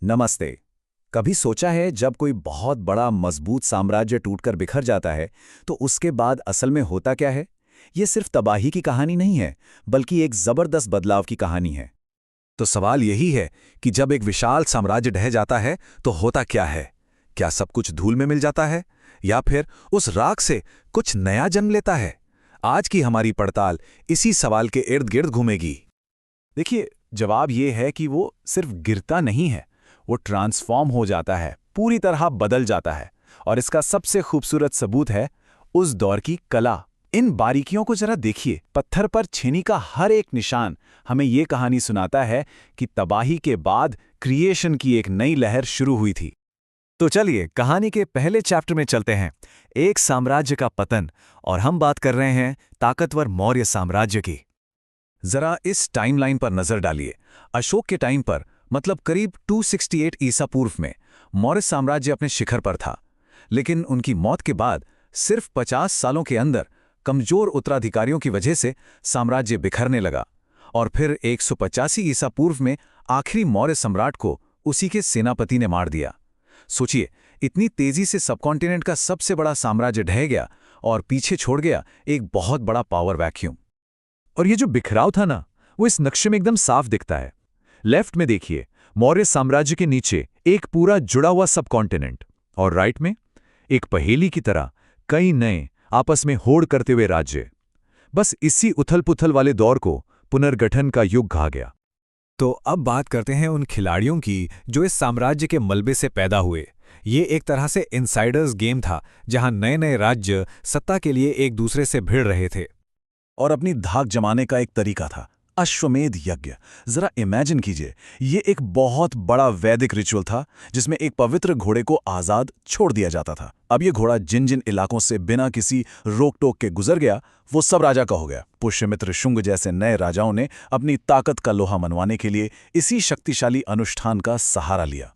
नमस्ते। कभी सोचा है जब कोई बहुत बड़ा मजबूत साम्राज्य टूटकर बिखर जाता है तो उसके बाद असल में होता क्या है? ये सिर्फ तबाही की कहानी नहीं है, बल्कि एक जबरदस्त बदलाव की कहानी है। तो सवाल यही है कि जब एक विशाल साम्राज्य ढह जाता है तो होता क्या है? क्या सब कुछ धूल में मिल जाता है या फिर उस राख से कुछ नया जन्म लेता है? आज की हमारी पड़ताल इसी सवाल के इर्द गिर्द घूमेगी। देखिए, जवाब ये है कि वो सिर्फ गिरता नहीं है, वो ट्रांसफॉर्म हो जाता है, पूरी तरह बदल जाता है। और इसका सबसे खूबसूरत सबूत है उस दौर की कला। इन बारीकियों को जरा देखिए। पत्थर पर छेनी का हर एक निशान हमें ये कहानी सुनाता है कि तबाही के बाद क्रिएशन की एक नई लहर शुरू हुई थी। तो चलिए कहानी के पहले चैप्टर में चलते हैं, एक साम्राज्य का पतन। और हम बात कर रहे हैं ताकतवर मौर्य साम्राज्य की। जरा इस टाइमलाइन पर नजर डालिए। अशोक के टाइम पर, मतलब करीब 268 ईसा पूर्व में, मौर्य साम्राज्य अपने शिखर पर था। लेकिन उनकी मौत के बाद सिर्फ 50 सालों के अंदर कमजोर उत्तराधिकारियों की वजह से साम्राज्य बिखरने लगा। और फिर 185 ईसा पूर्व में आखिरी मौर्य सम्राट को उसी के सेनापति ने मार दिया। सोचिए, इतनी तेजी से सबकॉन्टिनेंट का सबसे बड़ा साम्राज्य ढह गया और पीछे छोड़ गया एक बहुत बड़ा पावर वैक्यूम। और ये जो बिखराव था ना, वो इस नक्शे में एकदम साफ दिखता है। लेफ्ट में देखिए, मौर्य साम्राज्य के नीचे एक पूरा जुड़ा हुआ सबकॉन्टिनेंट, और राइट में एक पहेली की तरह कई नए आपस में होड़ करते हुए राज्य। बस इसी उथल-पुथल वाले दौर को पुनर्गठन का युग कहा गया। तो अब बात करते हैं उन खिलाड़ियों की जो इस साम्राज्य के मलबे से पैदा हुए। ये एक तरह से इनसाइडर्स गेम था, जहां नए-नए राज्य सत्ता के लिए एक दूसरे से भिड़ रहे थे। और अपनी धाक जमाने का एक तरीका था अश्वमेध यज्ञ। जरा इमेजिन कीजिए, ये एक बहुत बड़ा वैदिक रिचुअल था जिसमें एक पवित्र घोड़े को आजाद छोड़ दिया जाता था। अब ये घोड़ा जिन जिन इलाकों से बिना किसी रोक टोक के गुजर गया, वो सब राजा का हो गया। पुष्यमित्र शुंग जैसे नए राजाओं ने अपनी ताकत का लोहा मनवाने के लिए इसी शक्तिशाली अनुष्ठान का सहारा लिया।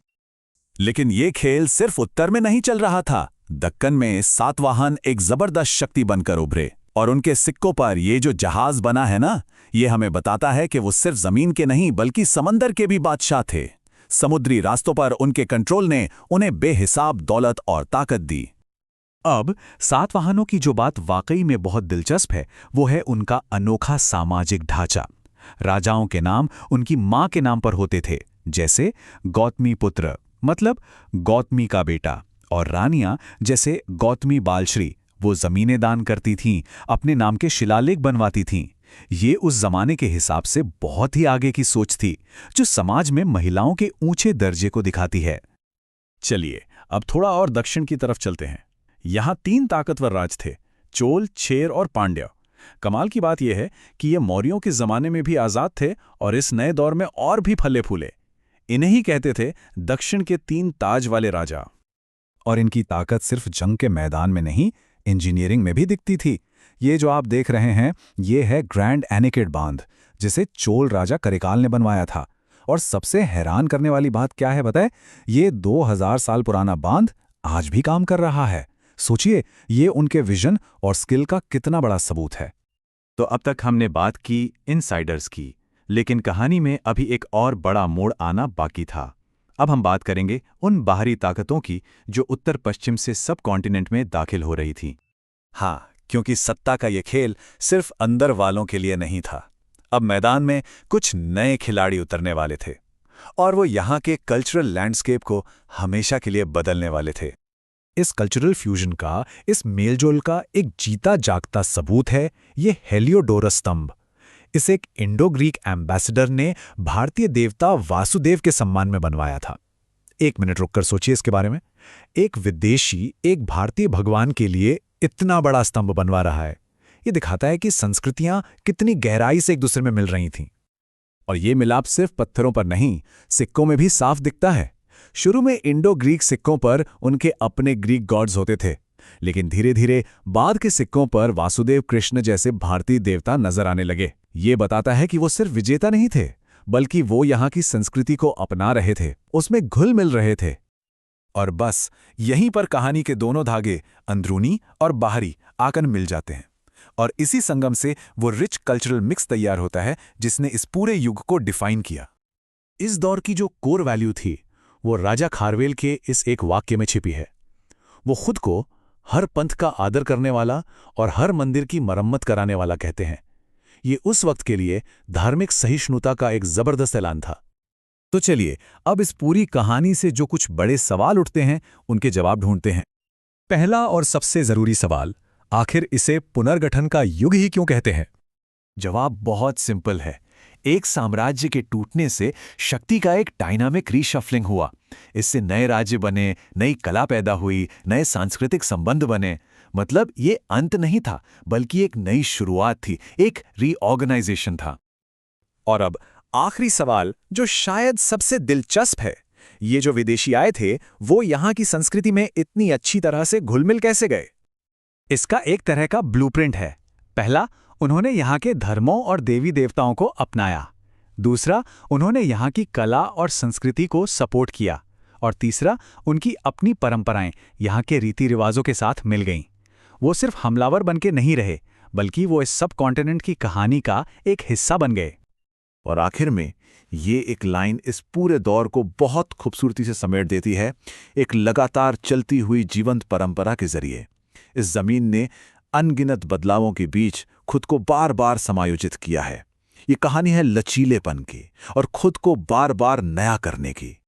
लेकिन ये खेल सिर्फ उत्तर में नहीं चल रहा था। दक्कन में सातवाहन एक जबरदस्त शक्ति बनकर उभरे, और उनके सिक्कों पर ये जो जहाज बना है ना, ये हमें बताता है कि वो सिर्फ जमीन के नहीं बल्कि समंदर के भी बादशाह थे। समुद्री रास्तों पर उनके कंट्रोल ने उन्हें बेहिसाब दौलत और ताकत दी। अब सातवाहनों की जो बात वाकई में बहुत दिलचस्प है, वो है उनका अनोखा सामाजिक ढांचा। राजाओं के नाम उनकी मां के नाम पर होते थे, जैसे गौतमी पुत्र, मतलब गौतमी का बेटा, और रानियां जैसे गौतमी बालश्री, वो जमीनें दान करती थीं, अपने नाम के शिलालेख बनवाती थीं। ये उस जमाने के हिसाब से बहुत ही आगे की सोच थी, जो समाज में महिलाओं के ऊंचे दर्जे को दिखाती है। चलिए अब थोड़ा और दक्षिण की तरफ चलते हैं। यहाँ 3 ताकतवर राज थे, चोल, चेर और पांड्य। कमाल की बात यह है कि ये मौर्यों के जमाने में भी आजाद थे और इस नए दौर में और भी फले फूले। इन्हें ही कहते थे दक्षिण के 3 ताज वाले राजा। और इनकी ताकत सिर्फ जंग के मैदान में नहीं, इंजीनियरिंग में भी दिखती थी। ये जो आप देख रहे हैं, ये है ग्रैंड एनिकेट बांध, जिसे चोल राजा करिकाल ने बनवाया था। और सबसे हैरान करने वाली बात क्या है बताए? ये 2000 साल पुराना बांध आज भी काम कर रहा है। सोचिए, ये उनके विजन और स्किल का कितना बड़ा सबूत है। तो अब तक हमने बात की इनसाइडर्स की, लेकिन कहानी में अभी एक और बड़ा मोड़ आना बाकी था। अब हम बात करेंगे उन बाहरी ताकतों की जो उत्तर पश्चिम से सब कॉन्टिनेंट में दाखिल हो रही थी। हाँ, क्योंकि सत्ता का ये खेल सिर्फ अंदर वालों के लिए नहीं था। अब मैदान में कुछ नए खिलाड़ी उतरने वाले थे, और वो यहाँ के कल्चरल लैंडस्केप को हमेशा के लिए बदलने वाले थे। इस कल्चरल फ्यूजन का, इस मेलजोल का एक जीता जागता सबूत है ये हेलियोडोरस स्तंभ। इस एक इंडो ग्रीक एम्बेसडर ने भारतीय देवता वासुदेव के सम्मान में बनवाया था। 1 मिनट रुककर सोचिए इसके बारे में। एक विदेशी एक भारतीय भगवान के लिए इतना बड़ा स्तंभ बनवा रहा है। ये दिखाता है कि संस्कृतियां कितनी गहराई से एक दूसरे में मिल रही थीं। और ये मिलाप सिर्फ पत्थरों पर नहीं, सिक्कों में भी साफ दिखता है। शुरू में इंडो ग्रीक सिक्कों पर उनके अपने ग्रीक गॉड्स होते थे, लेकिन धीरे धीरे बाद के सिक्कों पर वासुदेव कृष्ण जैसे भारतीय देवता नजर आने लगे। ये बताता है कि वो सिर्फ विजेता नहीं थे, बल्कि वो यहाँ की संस्कृति को अपना रहे थे, उसमें घुल मिल रहे थे। और बस यहीं पर कहानी के दोनों धागे, अंदरूनी और बाहरी, आकर मिल जाते हैं। और इसी संगम से वो रिच कल्चरल मिक्स तैयार होता है जिसने इस पूरे युग को डिफाइन किया। इस दौर की जो कोर वैल्यू थी वो राजा खारवेल के इस एक वाक्य में छिपी है। वो खुद को हर पंथ का आदर करने वाला और हर मंदिर की मरम्मत कराने वाला कहते हैं। ये उस वक्त के लिए धार्मिक सहिष्णुता का एक जबरदस्त ऐलान था। तो चलिए अब इस पूरी कहानी से जो कुछ बड़े सवाल उठते हैं उनके जवाब ढूंढते हैं। पहला और सबसे जरूरी सवाल, आखिर इसे पुनर्गठन का युग ही क्यों कहते हैं? जवाब बहुत सिंपल है। एक साम्राज्य के टूटने से शक्ति का एक डायनामिक रीशफलिंग हुआ। इससे नए राज्य बने, नई कला पैदा हुई, नए सांस्कृतिक संबंध बने। मतलब ये अंत नहीं था, बल्कि एक नई शुरुआत थी, एक रीऑर्गेनाइजेशन था। और अब आखिरी सवाल, जो शायद सबसे दिलचस्प है, ये जो विदेशी आए थे वो यहाँ की संस्कृति में इतनी अच्छी तरह से घुल-मिल कैसे गए? इसका एक तरह का ब्लूप्रिंट है। पहला, उन्होंने यहाँ के धर्मों और देवी देवताओं को अपनाया। दूसरा, उन्होंने यहाँ की कला और संस्कृति को सपोर्ट किया। और तीसरा, उनकी अपनी परंपराएं यहाँ के रीति रिवाजों के साथ मिल गईं। वो सिर्फ हमलावर बनके नहीं रहे, बल्कि वो इस सब कॉन्टिनेंट की कहानी का एक हिस्सा बन गए। और आखिर में ये एक लाइन इस पूरे दौर को बहुत खूबसूरती से समेट देती है। एक लगातार चलती हुई जीवंत परंपरा के जरिए इस जमीन ने अनगिनत बदलावों के बीच खुद को बार बार समायोजित किया है। ये कहानी है लचीलेपन की और खुद को बार बार नया करने की।